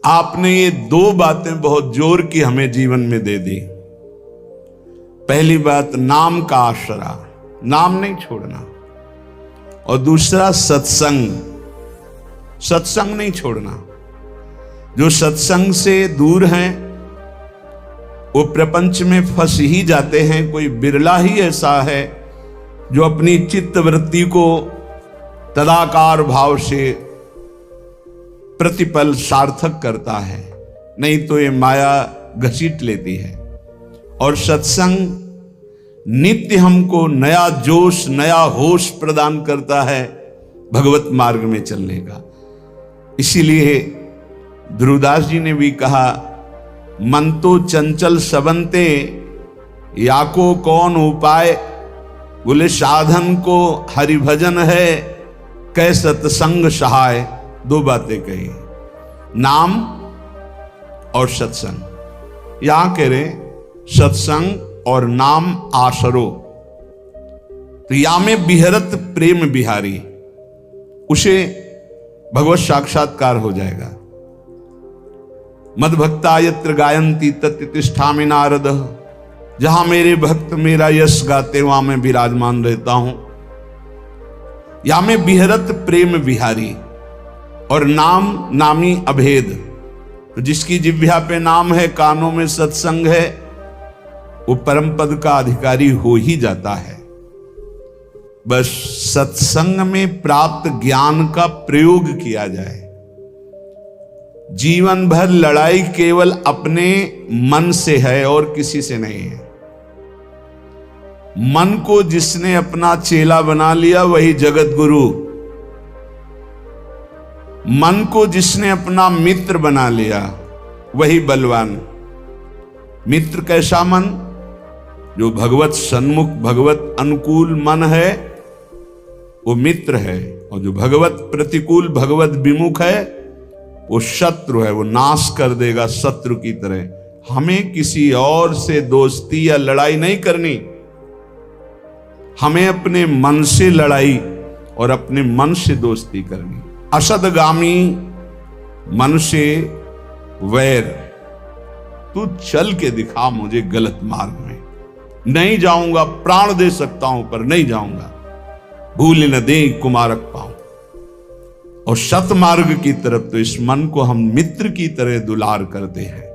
आपने ये दो बातें बहुत जोर की हमें जीवन में दे दी। पहली बात, नाम का आसरा, नाम नहीं छोड़ना, और दूसरा सत्संग, सत्संग नहीं छोड़ना। जो सत्संग से दूर हैं वो प्रपंच में फंस ही जाते हैं। कोई बिरला ही ऐसा है जो अपनी चित्त वृत्ति को तदाकार भाव से प्रतिपल सार्थक करता है, नहीं तो ये माया घसीट लेती है। और सत्संग नित्य हमको नया जोश, नया होश प्रदान करता है भगवत मार्ग में चलने का। इसीलिए ध्रुवदास जी ने भी कहा, मन तो चंचल सबंते याको कौन उपाय, बोले साधन को हरिभजन है कै सत्संग सहाय। दो बातें कही, नाम और सत्संग। यहां कह रहे सत्संग और नाम आसरो, तो या में बिहरत प्रेम बिहारी, उसे भगवत साक्षात्कार हो जाएगा। मद भक्ता यत्र गायंती तत्र तिष्ठामि नारद, जहां मेरे भक्त मेरा यश गाते वहां मैं विराजमान रहता हूं। या में बिहरत प्रेम बिहारी, और नाम नामी अभेद, तो जिसकी जिह्वा पे नाम है, कानों में सत्संग है, वो परम पद का अधिकारी हो ही जाता है। बस सत्संग में प्राप्त ज्ञान का प्रयोग किया जाए। जीवन भर लड़ाई केवल अपने मन से है और किसी से नहीं है। मन को जिसने अपना चेला बना लिया वही जगत गुरु, मन को जिसने अपना मित्र बना लिया वही बलवान। मित्र कैसा मन? जो भगवत सन्मुख, भगवत अनुकूल मन है वो मित्र है, और जो भगवत प्रतिकूल, भगवत विमुख है वो शत्रु है, वो नाश कर देगा शत्रु की तरह। हमें किसी और से दोस्ती या लड़ाई नहीं करनी, हमें अपने मन से लड़ाई और अपने मन से दोस्ती करनी। असदगामी मन से वैर, तू चल के दिखा मुझे गलत मार्ग में, नहीं जाऊंगा, प्राण दे सकता हूं पर नहीं जाऊंगा, भूल न दे कुमारक पाऊं। और सतमार्ग की तरफ तो इस मन को हम मित्र की तरह दुलार करते हैं।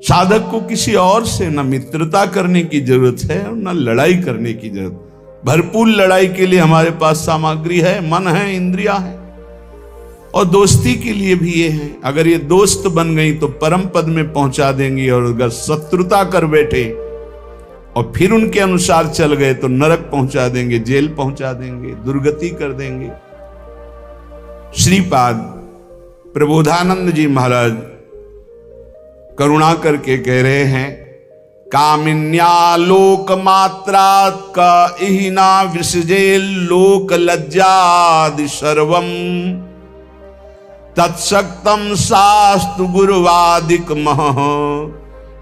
साधक को किसी और से न मित्रता करने की जरूरत है और न लड़ाई करने की जरूरत। भरपूर लड़ाई के लिए हमारे पास सामग्री है, मन है, इंद्रिया है, और दोस्ती के लिए भी ये है। अगर ये दोस्त बन गई तो परम पद में पहुंचा देंगी, और अगर शत्रुता कर बैठे और फिर उनके अनुसार चल गए तो नरक पहुंचा देंगे, जेल पहुंचा देंगे, दुर्गति कर देंगे। श्रीपाद प्रबोधानंद जी महाराज करुणा करके कह रहे हैं, कामिन्या लोक मात्रात् का इहिना विसजे लोक लज्जादि सर्वम, तत्सक्तम शास्तु गुरुवादिक मह,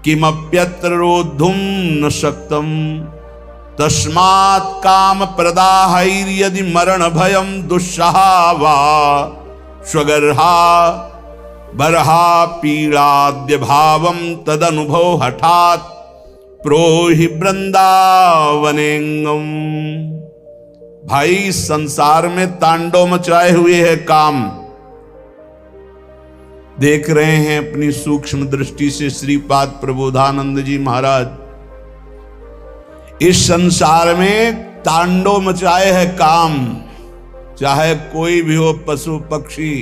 किमप्यत्र रोद्धुम न शक्तम, तस्मात् काम प्रदाहैर्यदि मरण भयम दुस्सहा वा, स्वगर्हा बरहा पीड़ाद्य भावम तदनुभव हठात् प्रोहि वृंदावनेंगम। भाई संसार में तांडव मचाए हुए है काम, देख रहे हैं अपनी सूक्ष्म दृष्टि से श्रीपाद प्रबोधानंद जी महाराज। इस संसार में तांडव मचाए है काम, चाहे कोई भी हो, पशु पक्षी,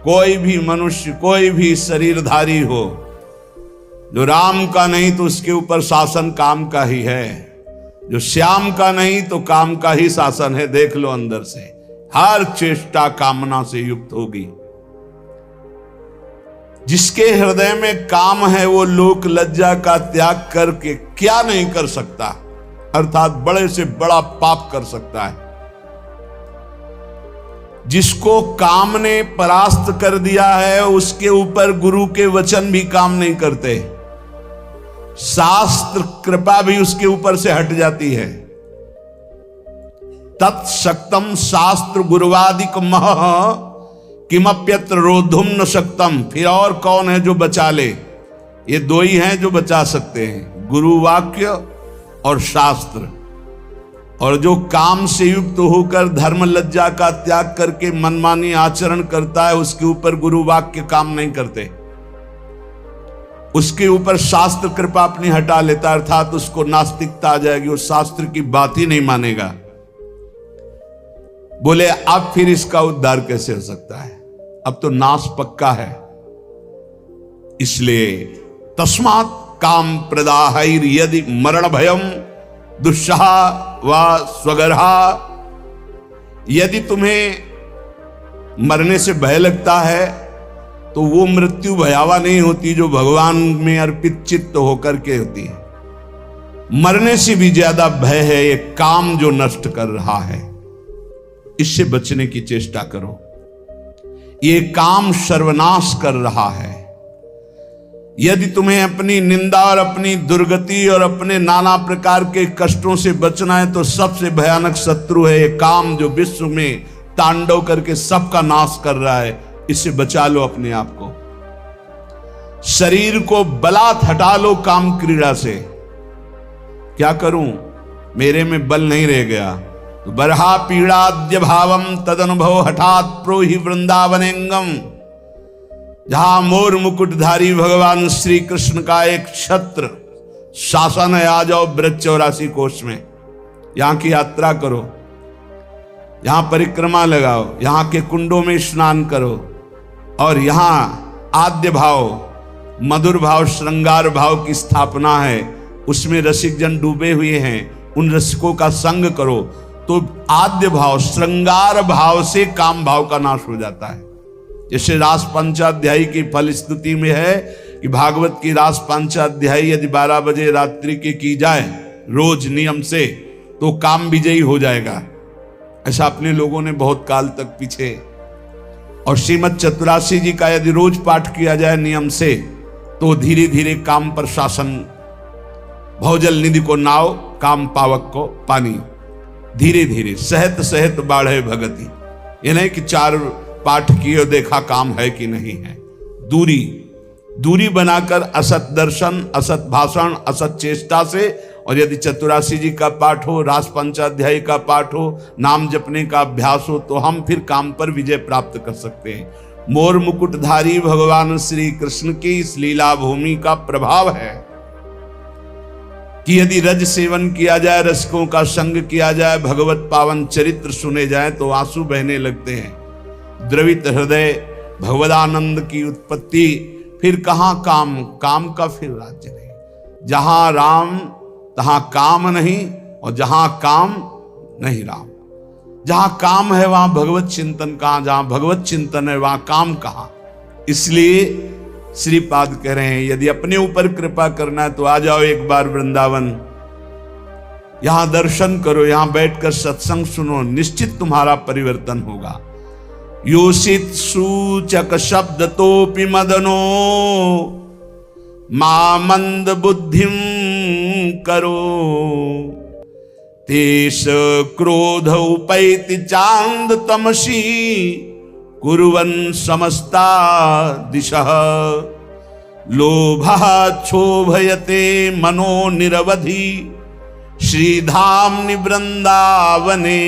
कोई भी मनुष्य, कोई भी शरीरधारी हो, जो राम का नहीं तो उसके ऊपर शासन काम का ही है, जो श्याम का नहीं तो काम का ही शासन है। देख लो अंदर से, हर चेष्टा कामना से युक्त होगी। जिसके हृदय में काम है वो लोक लज्जा का त्याग करके क्या नहीं कर सकता, अर्थात बड़े से बड़ा पाप कर सकता है। जिसको काम ने परास्त कर दिया है उसके ऊपर गुरु के वचन भी काम नहीं करते, शास्त्र कृपा भी उसके ऊपर से हट जाती है। तत्सक्तम शास्त्र गुरुवादिक मह, किमप्यत्र रोधुम न शक्तम, फिर और कौन है जो बचा ले। ये दो ही हैं जो बचा सकते हैं, गुरु वाक्य और शास्त्र। और जो काम से युक्त होकर धर्म लज्जा का त्याग करके मनमानी आचरण करता है, उसके ऊपर गुरु वाक्य काम नहीं करते, उसके ऊपर शास्त्र कृपा अपनी हटा लेता, अर्थात उसको नास्तिकता आ जाएगी, वो शास्त्र की बात ही नहीं मानेगा। बोले अब फिर इसका उद्धार कैसे हो सकता है, अब तो नाश पक्का है। इसलिए तस्मात् काम प्रदाहैर यदि मरण भयम दुस्सह व स्वगर्हा, यदि तुम्हें मरने से भय लगता है तो वो मृत्यु भयावा नहीं होती जो भगवान में अर्पित चित्त होकर के होती है। मरने से भी ज्यादा भय है ये काम जो नष्ट कर रहा है, इससे बचने की चेष्टा करो। ये काम सर्वनाश कर रहा है। यदि तुम्हें अपनी निंदा और अपनी दुर्गति और अपने नाना प्रकार के कष्टों से बचना है तो सबसे भयानक शत्रु है ये काम, जो विश्व में तांडव करके सबका नाश कर रहा है। इससे बचा लो अपने आप को। शरीर को बलात् हटा लो काम क्रीड़ा से। क्या करूं, मेरे में बल नहीं रह गया, तो बरहा पीड़ाद्य भावम तदनुभव हठात प्रोहि वृंदावनेंगम। जहां मोर मुकुटधारी भगवान श्री कृष्ण का एक छत्र शासन है, आ जाओ ब्रज 84 कोष में, यहां की यात्रा करो, यहां परिक्रमा लगाओ, यहां के कुंडों में स्नान करो, और यहां आद्य भाव, मधुर भाव, श्रृंगार भाव की स्थापना है, उसमें रसिक जन डूबे हुए हैं, उन रसिकों का संग करो, तो आद्य भाव, श्रृंगार भाव से काम भाव का नाश हो जाता है। जैसे रास पंचाध्यायी की फल स्तुति में है कि भागवत की रास पंचाध्यायी यदि 12 बजे रात्रि की जाए रोज नियम से, तो काम विजयी हो जाएगा। ऐसा अपने लोगों ने बहुत काल तक पीछे। और श्रीमद चतुरासी जी का यदि रोज पाठ किया जाए नियम से, तो धीरे धीरे काम पर शासन, भवजल निधि को नाव, काम पावक को पानी, धीरे धीरे सहत सहत बाढ़े भगति। ये नहीं कि 4 पाठ किए देखा काम है कि नहीं है। दूरी बनाकर असत दर्शन, असत भाषण, असत चेष्टा से, और यदि चतुरासी जी का पाठ हो, रास पंचाध्यायी का पाठ हो, नाम जपने का अभ्यास हो, तो हम फिर काम पर विजय प्राप्त कर सकते हैं। मोर मुकुटधारी भगवान श्री कृष्ण की इस लीला भूमि का प्रभाव है कि यदि रज सेवन किया जाए, रसिकों का संग किया जाए, भगवत पावन चरित्र सुने जाए, तो आंसू बहने लगते हैं। द्रवित हृदय भगवदानंद की उत्पत्ति। फिर कहां काम का फिर राज्य नहीं। जहां राम तहां काम नहीं, और जहां काम नहीं राम। जहां काम है वहां भगवत चिंतन कहां, जहां भगवत चिंतन है वहां काम कहां। इसलिए श्रीपाद कह रहे हैं यदि अपने ऊपर कृपा करना है तो आ जाओ एक बार वृंदावन, यहां दर्शन करो, यहां बैठकर सत्संग सुनो, निश्चित तुम्हारा परिवर्तन होगा। योषित सूचक शब्द तोपि मदनो मा मंद बुद्धिम करो, तेष क्रोध उपैति चांद तमसी कुर्वन् समस्ता दिशः, लोभः क्षोभयते मनो निरवधि श्रीधाम्नि वृंदावने,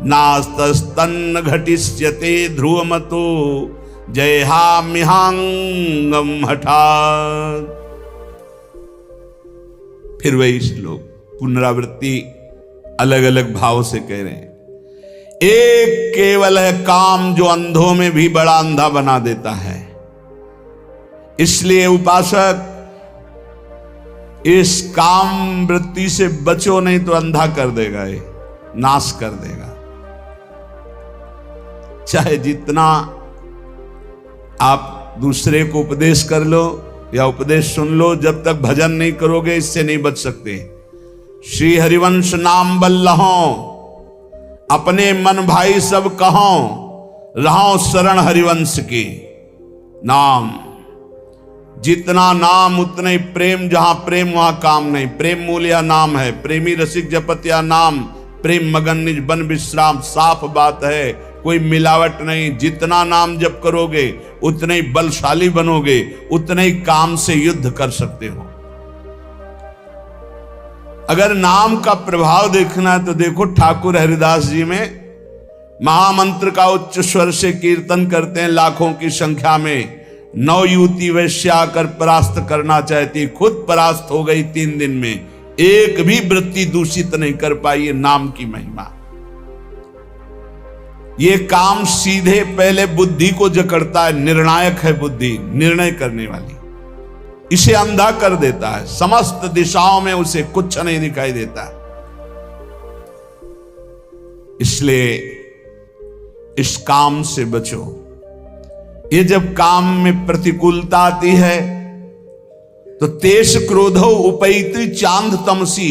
नास्तस्तन्न घटिष्यते ध्रुवमतो जयहाम्यहांगम हठात्। फिर वही श्लोक पुनरावृत्ति अलग अलग भाव से कह रहे हैं। एक केवल है काम जो अंधों में भी बड़ा अंधा बना देता है। इसलिए उपासक इस काम वृत्ति से बचो, नहीं तो अंधा कर देगा, ये नाश कर देगा। चाहे जितना आप दूसरे को उपदेश कर लो या उपदेश सुन लो, जब तक भजन नहीं करोगे इससे नहीं बच सकते। श्री हरिवंश नाम बल्लहो, अपने मन भाई सब कहो, रहो शरण हरिवंश की। नाम, जितना नाम उतने ही प्रेम, जहां प्रेम वहां काम नहीं। प्रेम मूल्य नाम है, प्रेमी रसिक जपत या नाम, प्रेम मगन निज बन विश्राम। साफ बात है कोई मिलावट नहीं। जितना नाम जप करोगे उतने ही बलशाली बनोगे, उतने ही काम से युद्ध कर सकते हो। अगर नाम का प्रभाव देखना है तो देखो ठाकुर हरिदास जी में महामंत्र का उच्च स्वर से कीर्तन करते हैं लाखों की संख्या में। 9 युवती वैश्या आकर परास्त करना चाहती, खुद परास्त हो गई 3 दिन में। एक भी वृत्ति दूषित नहीं कर पाई। ये नाम की महिमा। ये काम सीधे पहले बुद्धि को जकड़ता है। निर्णायक है बुद्धि, निर्णय करने वाली। इसे अंधा कर देता है, समस्त दिशाओं में उसे कुछ नहीं दिखाई देता। इसलिए इस काम से बचो। ये जब काम में प्रतिकूलता आती है तो तेज क्रोधो उपैति चांद तमसी,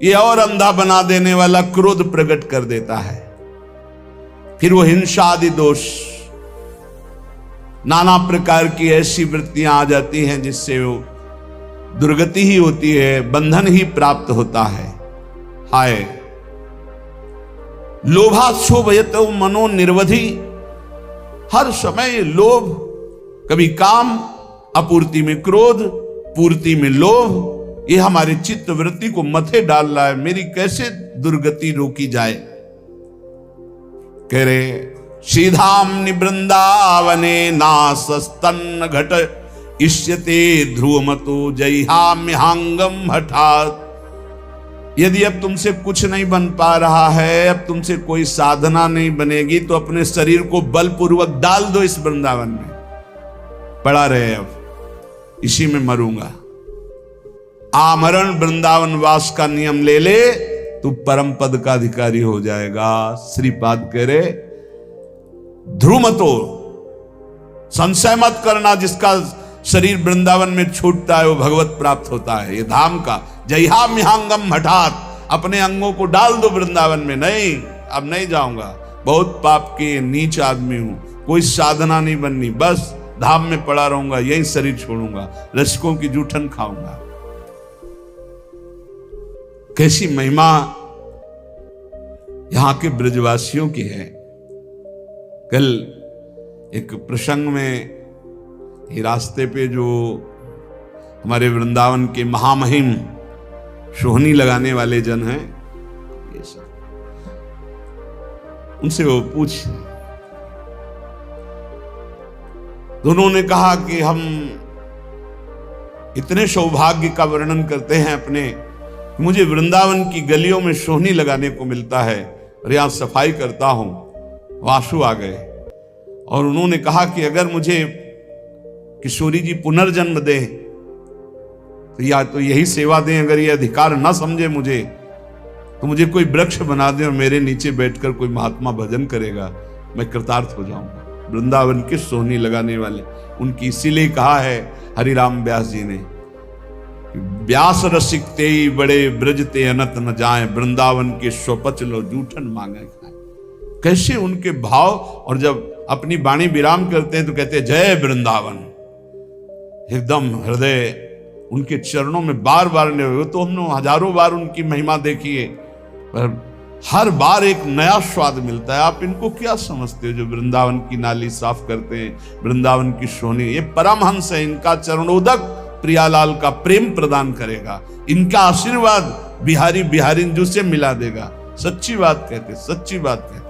ये और अंधा बना देने वाला क्रोध प्रकट कर देता है। फिर वो हिंसा आदि दोष, नाना प्रकार की ऐसी वृत्तियां आ जाती हैं जिससे वो दुर्गति ही होती है, बंधन ही प्राप्त होता है। हाय लोभाक्षोभयतो मनो निर्वधि, हर समय लोभ, कभी काम, अपूर्ति में क्रोध, पूर्ति में लोभ, ये हमारे चित्त वृत्ति को मथे डाल रहा है। मेरी कैसे दुर्गति रोकी जाए। कह रहे सीधाम निवृंदावने नासस्तन्न घट इष्यते ध्रुवमतो जयहाम्यहांगम हठात। यदि अब तुमसे कुछ नहीं बन पा रहा है, अब तुमसे कोई साधना नहीं बनेगी, तो अपने शरीर को बलपूर्वक डाल दो इस वृंदावन में। पड़ा रहे अब इसी में मरूंगा। आमरण वृंदावन वास का नियम ले ले, तू परम पद का अधिकारी हो जाएगा। श्रीपाद कह रहे ध्रुमतो, संशय मत करना, जिसका शरीर वृंदावन में छूटता है वो भगवत प्राप्त होता है। ये धाम का जयहाम्यहांगम हठात, अपने अंगों को डाल दो वृंदावन में। नहीं, अब नहीं जाऊंगा, बहुत पाप के नीच आदमी हूं, कोई साधना नहीं बननी, बस धाम में पड़ा रहूंगा, यही शरीर छोड़ूंगा, रसिकों की जूठन खाऊंगा। कैसी महिमा यहां के ब्रजवासियों की है। कल एक प्रसंग में रास्ते पे जो हमारे वृंदावन के महामहिम सोहनी लगाने वाले जन हैं, ये सब उनसे वो पूछ, दोनों ने कहा कि हम इतने सौभाग्य का वर्णन करते हैं अपने, मुझे वृंदावन की गलियों में सोहनी लगाने को मिलता है और यहां सफाई करता हूं। वासु आ गए और उन्होंने कहा कि अगर मुझे किशोरी जी पुनर्जन्म दे तो या तो यही सेवा दें, अगर ये अधिकार ना समझे मुझे तो मुझे कोई वृक्ष बना दे और मेरे नीचे बैठकर कोई महात्मा भजन करेगा, मैं कृतार्थ हो जाऊंगा। वृंदावन के सोहनी लगाने वाले उनकी इसीलिए कहा है हरिराम व्यास जी ने, व्यास रसिक ते बड़े ब्रजते अनत न जाए, वृंदावन के स्वपच लो जूठन मांगे खाए। कैसे उनके भाव, और जब अपनी वाणी विराम करते हैं तो कहते हैं जय वृंदावन, एकदम हृदय उनके चरणों में बार बार नहीं। तो हमने हजारों बार उनकी महिमा देखी है, पर हर बार एक नया स्वाद मिलता है। आप इनको क्या समझते हो जो वृंदावन की नाली साफ करते हैं, वृंदावन की सोहनी, ये परमहंस है। इनका चरणोदक प्रियालाल का प्रेम प्रदान करेगा, इनका आशीर्वाद बिहारी बिहारिंजू से मिला देगा। सच्ची बात कहते, सच्ची बात कहते।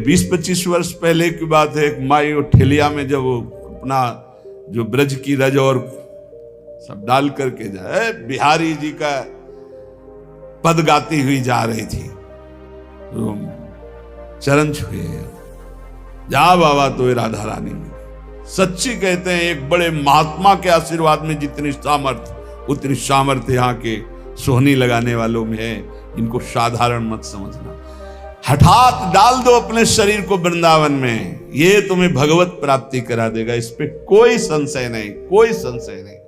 20-25 वर्ष पहले की बात है, एक माई और ठेलिया में जब वो अपना जो ब्रज की रज और सब डाल करके जाए, बिहारी जी का पद गाती हुई जा रही थी, तो चरण छुए, जा बाबा तो राधा रानी में। सच्ची कहते हैं, एक बड़े महात्मा के आशीर्वाद में जितनी सामर्थ्य उतनी सामर्थ्य यहाँ के सोहनी लगाने वालों में है। इनको साधारण मत समझना। हठात डाल दो अपने शरीर को वृंदावन में, ये तुम्हें भगवत प्राप्ति करा देगा, इस पे कोई संशय नहीं, कोई संशय नहीं।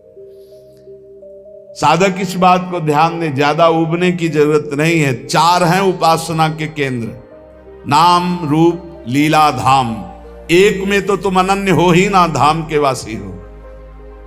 साधक इस बात को ध्यान दें, ज्यादा उबने की जरूरत नहीं है। 4 हैं उपासना के केंद्र, नाम रूप लीला धाम। एक में तो तुम अनन्य हो ही ना, धाम के वासी हो।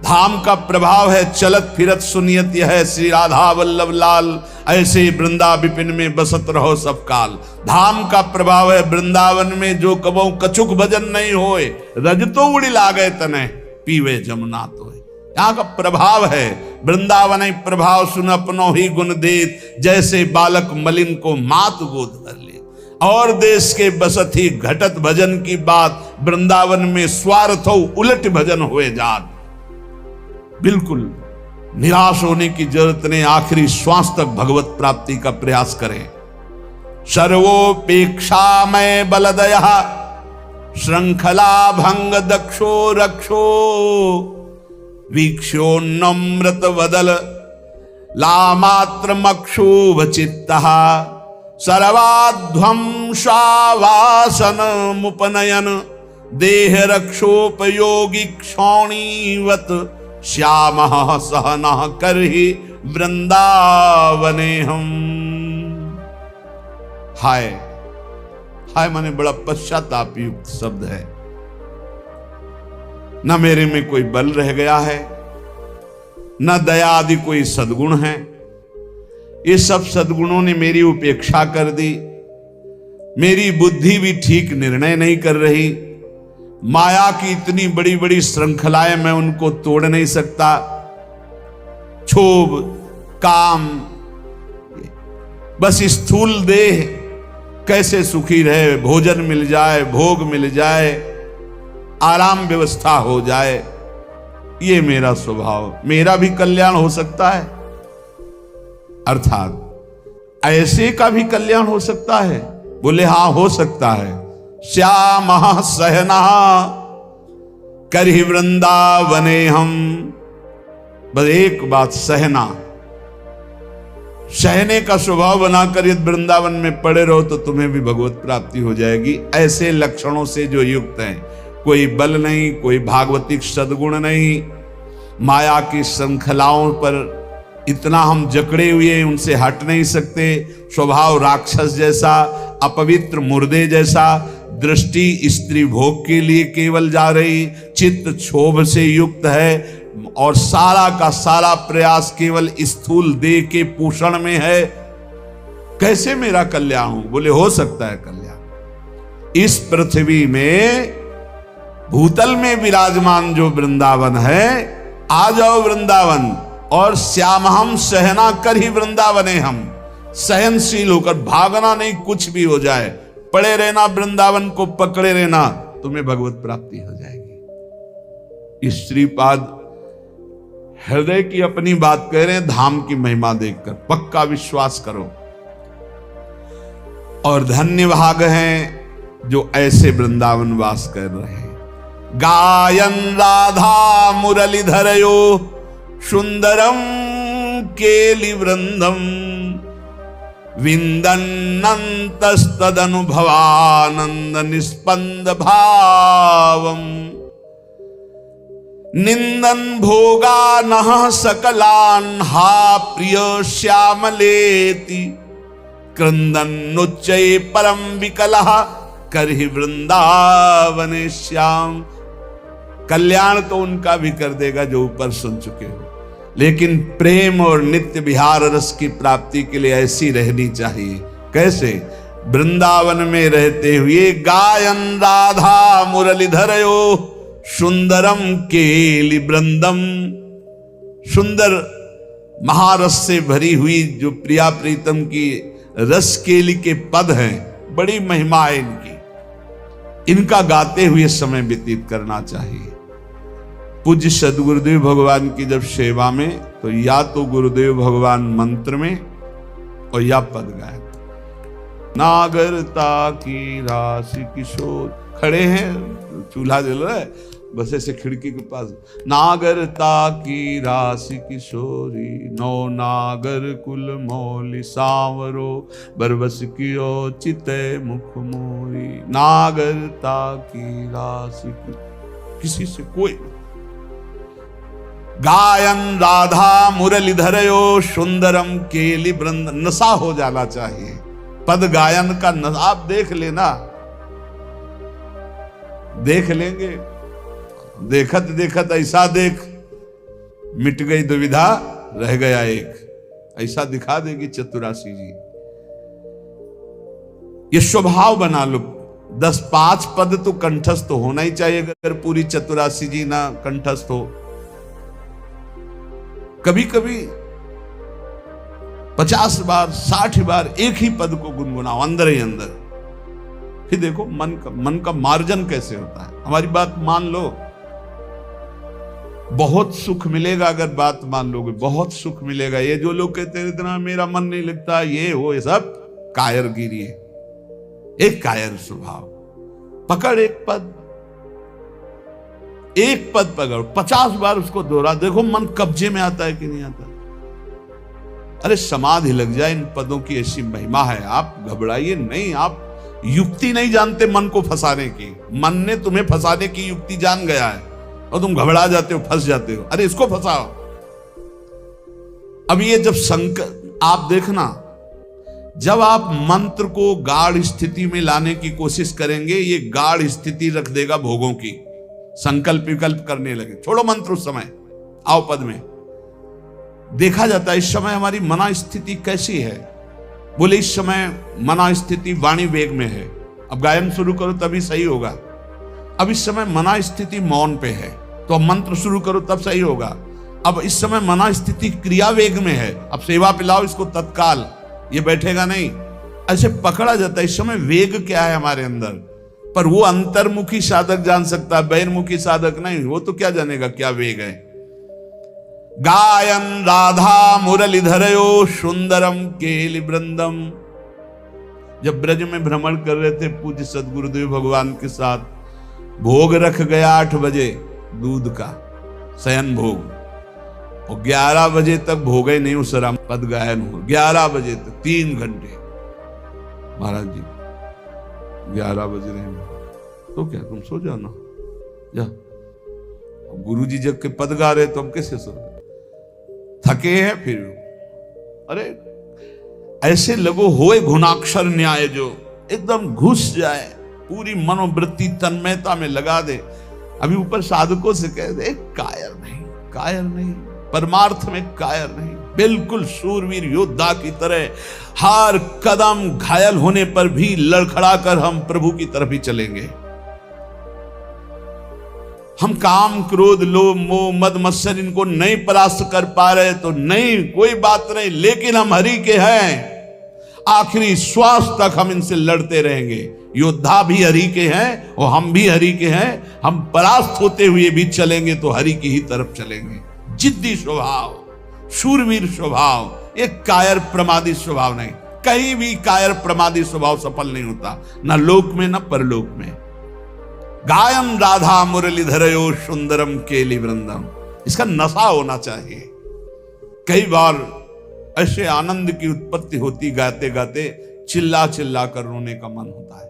धाम का प्रभाव है चलत फिरत सुनियत यह श्री राधा वल्लभ लाल, ऐसे वृंदा विपिन में बसत रहो सब काल। धाम का प्रभाव है वृंदावन में जो कबो कछुक भजन नहीं होए, रज तो उड़ी लागे तने पीवे जमुना तो। यहाँ का प्रभाव है वृंदावन प्रभाव सुन अपनो ही गुण देत, जैसे बालक मलिन को मात गोद कर ले। और देश के बसत ही घटत भजन की बात, वृंदावन में स्वार्थ हो उलट भजन हुए जात। बिल्कुल निराश होने की जरूरत नहीं, आखिरी श्वास तक भगवत प्राप्ति का प्रयास करें। सर्वोपेक्षा में बलदया श्रृंखला भंग दक्षो रक्षो, वीक्षो नम्रत वदल लामात्र मक्षुभ चित्तः, सर्वाध्वंसावासन मुपनयन देह रक्षोपयोगी क्षौणीवत, श्यामः सहनः करहि वृंदावने हम। हाय हाय माने बड़ा पश्चाताप युक्त शब्द है। न मेरे में कोई बल रह गया है, न दया आदि कोई सद्गुण है। ये सब सद्गुणों ने मेरी उपेक्षा कर दी। मेरी बुद्धि भी ठीक निर्णय नहीं कर रही। माया की इतनी बड़ी बड़ी श्रृंखलाएं, मैं उनको तोड़ नहीं सकता। क्षोभ, काम, बस स्थूल देह कैसे सुखी रहे, भोजन मिल जाए, भोग मिल जाए, आराम व्यवस्था हो जाए, ये मेरा स्वभाव। मेरा भी कल्याण हो सकता है, अर्थात ऐसे का भी कल्याण हो सकता है। बोले हां हो सकता है। श्यामः सहनः करहि वृंदावने हम। बस एक बात, सहना, सहने का स्वभाव बनाकर यदि वृंदावन में पड़े रहो तो तुम्हें भी भगवत प्राप्ति हो जाएगी। ऐसे लक्षणों से जो युक्त हैं, कोई बल नहीं, कोई भागवतिक सद्गुण नहीं, माया की श्रृंखलाओं पर इतना हम जकड़े हुए हैं, उनसे हट नहीं सकते। स्वभाव राक्षस जैसा, अपवित्र मुर्दे जैसा, दृष्टि स्त्री भोग के लिए केवल जा रही, चित्त क्षोभ से युक्त है, और सारा का सारा प्रयास केवल स्थूल देह के पोषण में है। कैसे मेरा कल्याण हो? बोले हो सकता है कल्याण। इस पृथ्वी में भूतल में विराजमान जो वृंदावन है, आ जाओ वृंदावन, और श्यामहम सहना कर ही वृंदावने हम। सहनशील होकर, भागना नहीं, कुछ भी हो जाए, पड़े रहना, वृंदावन को पकड़े रहना, तुम्हें भगवत प्राप्ति हो जाएगी। इस श्रीपाद हृदय की अपनी बात कह रहे हैं, धाम की महिमा देखकर पक्का विश्वास करो। और धन्य भाग हैं जो ऐसे वृंदावन वास कर रहे हैं। गायन राधा मुरलीधरयो सुंदरम केलि वृंदम, विंदन्नन्तस्तदनुभवानंद निस्पंद भावम, निंदन भोगानः सकलान् हा प्रिय श्यामलेति, क्रंदन्नुच्चये परम विकलः करहि वृंदावने श्याम। कल्याण तो उनका भी कर देगा जो ऊपर सुन चुके हो, लेकिन प्रेम और नित्य विहार रस की प्राप्ति के लिए ऐसी रहनी चाहिए। कैसे? वृंदावन में रहते हुए गायन राधा मुरलीधरयो सुंदरम केलि वृंदम, सुंदर महारस से भरी हुई जो प्रिया प्रीतम की रस केली के पद हैं, बड़ी महिमा है इनकी, इनका गाते हुए समय व्यतीत करना चाहिए। पूज्य सदगुरुदेव भगवान की जब सेवा में, तो या तो गुरुदेव भगवान मंत्र में और या पद गायन। नागरता की राशि किशोर, खड़े हैं, चूल्हा जल रहा है, बस ऐसे खिड़की के पास, नागरता की राशि किशोरी, नौ नागर कुल मौली सांवरो, बरबस कियो चिते मुख मोरी। नागरता की राशि किसी से कोई। गायन राधा मुरलीधरयो सुंदरम केलि वृंद, नशा हो जाना चाहिए पद गायन का। आप देख लेना, देख लेंगे, देखत देखत ऐसा देख मिट गई दुविधा, रह गया एक। ऐसा दिखा देगी चतुरासी जी। ये स्वभाव बना लो। 10-5 पद तो कंठस्थ होना ही चाहिए, अगर पूरी चतुरासी जी ना कंठस्थ हो। कभी कभी 50 बार 60 बार एक ही पद को गुनगुनाओ अंदर ही अंदर, फिर देखो मन का मार्जन कैसे होता है। हमारी बात मान लो, बहुत सुख मिलेगा। अगर बात मान लोगे बहुत सुख मिलेगा। ये जो लोग कहते हैं इतना मेरा मन नहीं लगता, ये हो, ये सब कायरगिरी है। एक कायर स्वभाव। पकड़ एक पद पकड़, 50 बार उसको दोहरा, देखो मन कब्जे में आता है कि नहीं आता। अरे समाधि लग जाए इन पदों की, ऐसी महिमा है। आप घबराइए नहीं। आप युक्ति नहीं जानते मन को फंसाने की। मन ने तुम्हें फंसाने की युक्ति जान गया है और तुम घबरा जाते हो, फंस जाते हो। अरे इसको फंसाओ। अब ये जब आप देखना, जब आप मंत्र को गाढ़ स्थिति में लाने की कोशिश करेंगे, ये गाढ़ स्थिति रख देगा भोगों की। संकल्प विकल्प करने लगे, छोड़ो मंत्र उस समय, आओ पद में। देखा जाता है इस समय हमारी मना स्थिति कैसी है। बोले इस समय मना स्थिति वाणी वेग में है। अब गायन शुरू करो तभी सही होगा। अब इस समय मना स्थिति मौन पे है, तो अब मंत्र शुरू करो तब सही होगा। अब इस समय मना स्थिति क्रिया वेग में है, अब सेवा पिलाओ इसको तत्काल, ये बैठेगा नहीं। ऐसे पकड़ा जाता है। इस समय वेग क्या है हमारे अंदर, पर वो अंतर्मुखी साधक जान सकता है, बहिर्मुखी साधक नहीं। वो तो क्या जानेगा क्या वेग है। गायन राधा मुरलीधरयो सुंदरम केलि वृंदम। जब ब्रज में भ्रमण कर रहे थे पूज्य सदगुरुदेव भगवान के साथ, भोग रख गया 8 बजे दूध का शयन भोग, और 11 बजे तक भोग ही नहीं उस राम पद गायन हो। 11 बजे तक 3 घंटे। महाराज जी 11 बज रहे हैं तो क्या तुम सो जाओ ना, जा। गुरु जी जब के पद गा रहे तो हम कैसे सो, थके हैं फिर। अरे ऐसे लगो होए गुणाक्षर न्याय, जो एकदम घुस जाए, पूरी मनोवृत्ति तन्मयता में लगा दे। अभी ऊपर साधकों से कह दे कायर नहीं, परमार्थ में कायर नहीं, बिल्कुल शूरवीर योद्धा की तरह हर कदम घायल होने पर भी लड़खड़ा कर हम प्रभु की तरफ ही चलेंगे। हम काम क्रोध लोभ मोह मद मत्सर इनको नहीं परास्त कर पा रहे तो नहीं, कोई बात नहीं, लेकिन हम हरि के हैं। आखिरी श्वास तक हम इनसे लड़ते रहेंगे। योद्धा भी हरि के हैं और हम भी हरि के हैं। हम परास्त होते हुए भी चलेंगे तो हरि की ही तरफ चलेंगे। जिद्दी स्वभाव, शूरवीर स्वभाव, एक कायर प्रमादी स्वभाव नहीं। कहीं भी कायर प्रमादी स्वभाव सफल नहीं होता, ना लोक में ना परलोक में। गायन राधा मुरलीधरयो सुंदरम केलि वृंदम, इसका नशा होना चाहिए। कई बार ऐसे आनंद की उत्पत्ति होती, गाते गाते चिल्ला चिल्ला कर रोने का मन होता है।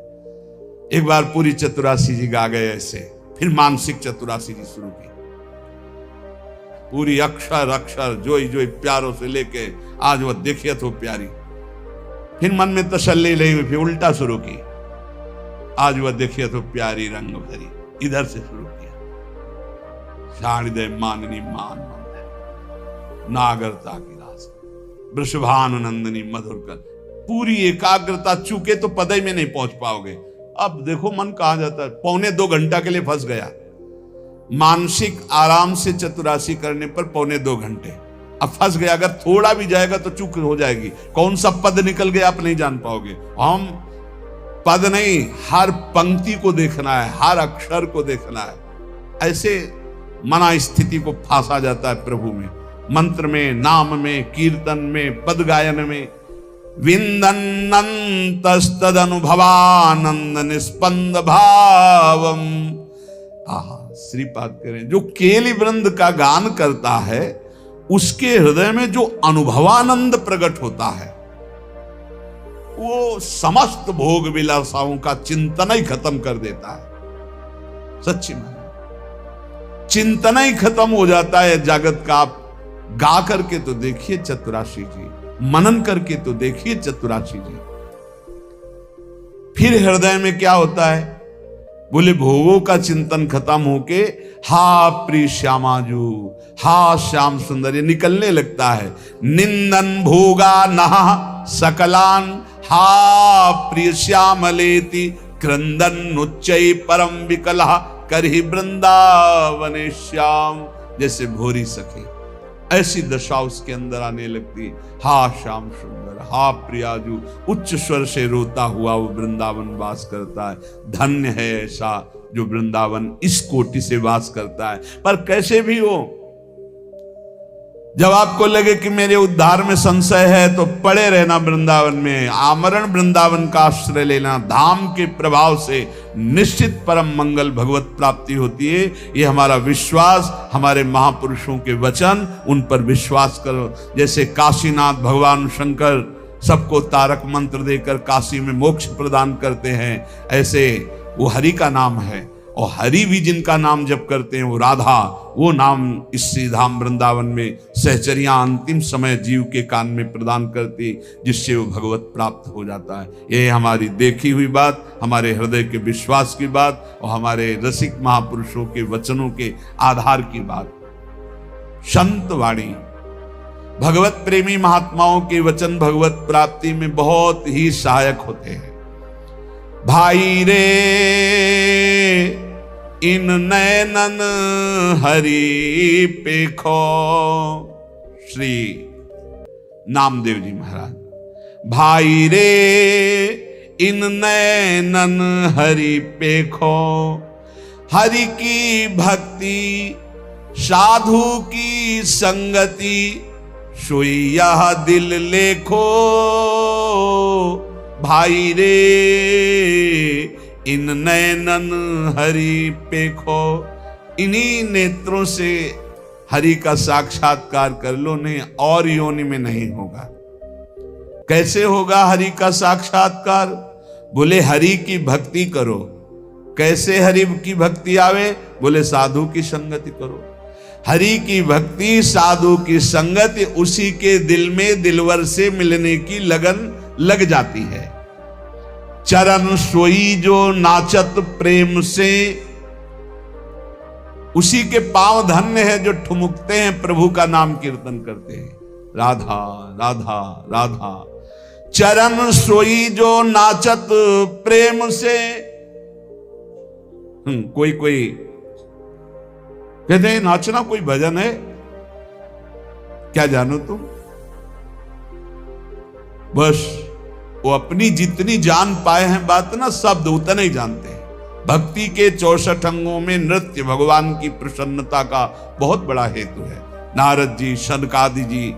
एक बार पूरी चतुरासी जी गा गए ऐसे, फिर मानसिक चतुरासी जी शुरू की। पूरी अक्षर अक्षर जोई जोई प्यारों से लेके आज वह देखिए तो प्यारी। फिर मन में तसल्ली नहीं हुई, फिर उल्टा शुरू की। आज वह देखिए तो प्यारी रंग भरी, इधर से शुरू किया। शारदे माननी मान मंद नागरता की रास, वृषभानुनंदनी मधुर कर। पूरी एकाग्रता, चूके तो पदई में नहीं पहुंच पाओगे। अब देखो मन कहां जाता है। 1.25 घंटा के लिए फंस गया। मानसिक आराम से चतुरासी करने पर 1.25 घंटे अब फंस गया। अगर थोड़ा भी जाएगा तो चूक हो जाएगी। कौन सा पद निकल गया आप नहीं जान पाओगे। हम पद नहीं, हर पंक्ति को देखना है, हर अक्षर को देखना है। ऐसे मना स्थिति को फांसा जाता है प्रभु में, मंत्र में, नाम में, कीर्तन में, पद गायन में। विंदन्नंतस्तद अनुभवानंद निस्पंद भावम। श्रीपाद करें, जो केलि वृंद का गान करता है उसके हृदय में जो अनुभवानंद प्रकट होता है, वो समस्त भोग विलासाओं का चिंतन ही खत्म कर देता है। सच्ची माने चिंतन ही खत्म हो जाता है जगत का। आप गा करके तो देखिए चतुरासी जी, मनन करके तो देखिए चतुरासी जी। फिर हृदय में क्या होता है, बोले भोगों का चिंतन खत्म होके हा प्रिय श्यामाजू, हा श्याम सुंदर, ये निकलने लगता है। निंदन भोगा नहा सकलान, हा प्रिय श्यामलेति क्रंदन उच्चै परम विकला करहि वृंदावने श्याम। जैसे भोरी सखे, ऐसी दशा उसके अंदर आने लगती। हा श्याम सुंदर, हा प्रियाजू, उच्च स्वर से रोता हुआ वो वृंदावन वास करता है। धन्य है ऐसा जो वृंदावन इस कोटि से वास करता है। पर कैसे भी हो, जब आपको लगे कि मेरे उद्धार में संशय है तो पड़े रहना वृंदावन में, आमरण वृंदावन का आश्रय लेना। धाम के प्रभाव से निश्चित परम मंगल भगवत प्राप्ति होती है। ये हमारा विश्वास, हमारे महापुरुषों के वचन, उन पर विश्वास करो। जैसे काशीनाथ भगवान शंकर सबको तारक मंत्र देकर काशी में मोक्ष प्रदान करते हैं, ऐसे वो हरि का नाम है। और हरि भी जिनका नाम जप करते हैं वो राधा, वो नाम इस श्रीधाम वृंदावन में सहचरियां अंतिम समय जीव के कान में प्रदान करती, जिससे वो भगवत प्राप्त हो जाता है। ये हमारी देखी हुई बात, हमारे हृदय के विश्वास की बात और हमारे रसिक महापुरुषों के वचनों के आधार की बात। संत वाणी, भगवत प्रेमी महात्माओं के वचन भगवत प्राप्ति में बहुत ही सहायक होते हैं। भाई रे इन नैनन हरि पेखो, श्री नामदेव जी महाराज। भाई रे इन नैनन हरि पेखो, हरि की भक्ति साधु की संगति, सोई यह दिल लेखो। भाई रे इन नैनन हरि पेखो, इन्हीं नेत्रों से हरि का साक्षात्कार कर लो, नहीं और योनि में नहीं होगा। कैसे होगा हरि का साक्षात्कार? बोले हरि की भक्ति करो। कैसे हरि की भक्ति आवे? बोले साधु की संगति करो। हरि की भक्ति, साधु की संगति, उसी के दिल में दिलवर से मिलने की लगन लग जाती है। चरण सोई जो नाचत प्रेम से, उसी के पांव धन्य है जो ठुमुकते हैं, प्रभु का नाम कीर्तन करते हैं। राधा राधा राधा। चरण सोई जो नाचत प्रेम से। कोई कोई कहते हैं नाचना कोई भजन है, क्या जानो तुम? बस वो अपनी जितनी जान पाए हैं बात ना, शब्द उतने ही जानते हैं। भक्ति के 64 अंगों में नृत्य भगवान की प्रसन्नता का बहुत बड़ा हेतु है। नारद जी, शनकादि जी,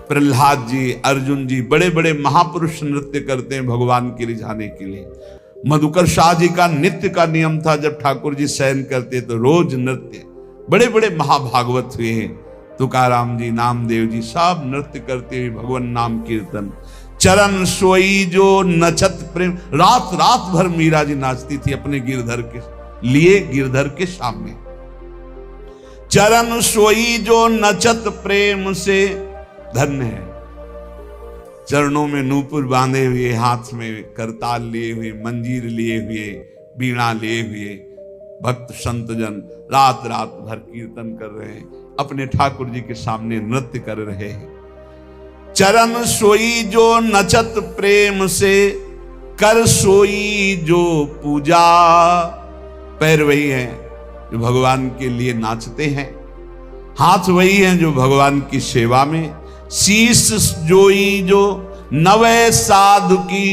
प्रहलाद जी, अर्जुन जी, बड़े बड़े महापुरुष नृत्य करते हैं भगवान के रिझाने के लिए। मधुकर शाह जी का नित्य का नियम था, जब ठाकुर जी शयन करते तो रोज नृत्य। बड़े बड़े महाभागवत हुए हैं, तुकाराम जी, नामदेव जी, सब नृत्य करते हुए भगवान नाम कीर्तन। चरण सोई जो नचत प्रेम, रात रात भर मीरा जी नाचती थी अपने गिरधर के लिए, गिरधर के सामने। चरण सोई जो नचत प्रेम से, धन्य है। चरणों में नूपुर बांधे हुए, हाथ में करताल लिए हुए, मंजीर लिए हुए, बीणा लिए हुए भक्त संतजन रात रात भर कीर्तन कर रहे हैं, अपने ठाकुर जी के सामने नृत्य कर रहे हैं। चरण सोई जो नचत प्रेम से, कर सोई जो पूजा। पैर वही हैं जो भगवान के लिए नाचते हैं, हाथ वही हैं जो भगवान की सेवा में। शीश जोई जो नवे साधु की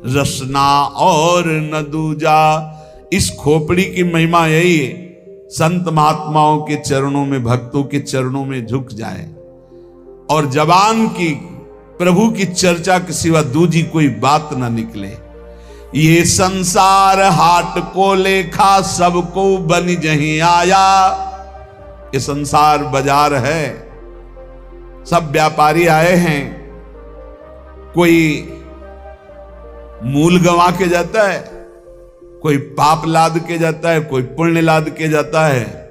रसना और न दूजा। इस खोपड़ी की महिमा यही है, संत महात्माओं के चरणों में, भक्तों के चरणों में झुक जाए और जबान की प्रभु की चर्चा के सिवा दूजी कोई बात ना निकले। ये संसार हाट को लेखा, सबको बन जहीं आया। ये संसार बाजार है, सब व्यापारी आए हैं। कोई मूल गंवा के जाता है, कोई पाप लाद के जाता है, कोई पुण्य लाद के जाता है।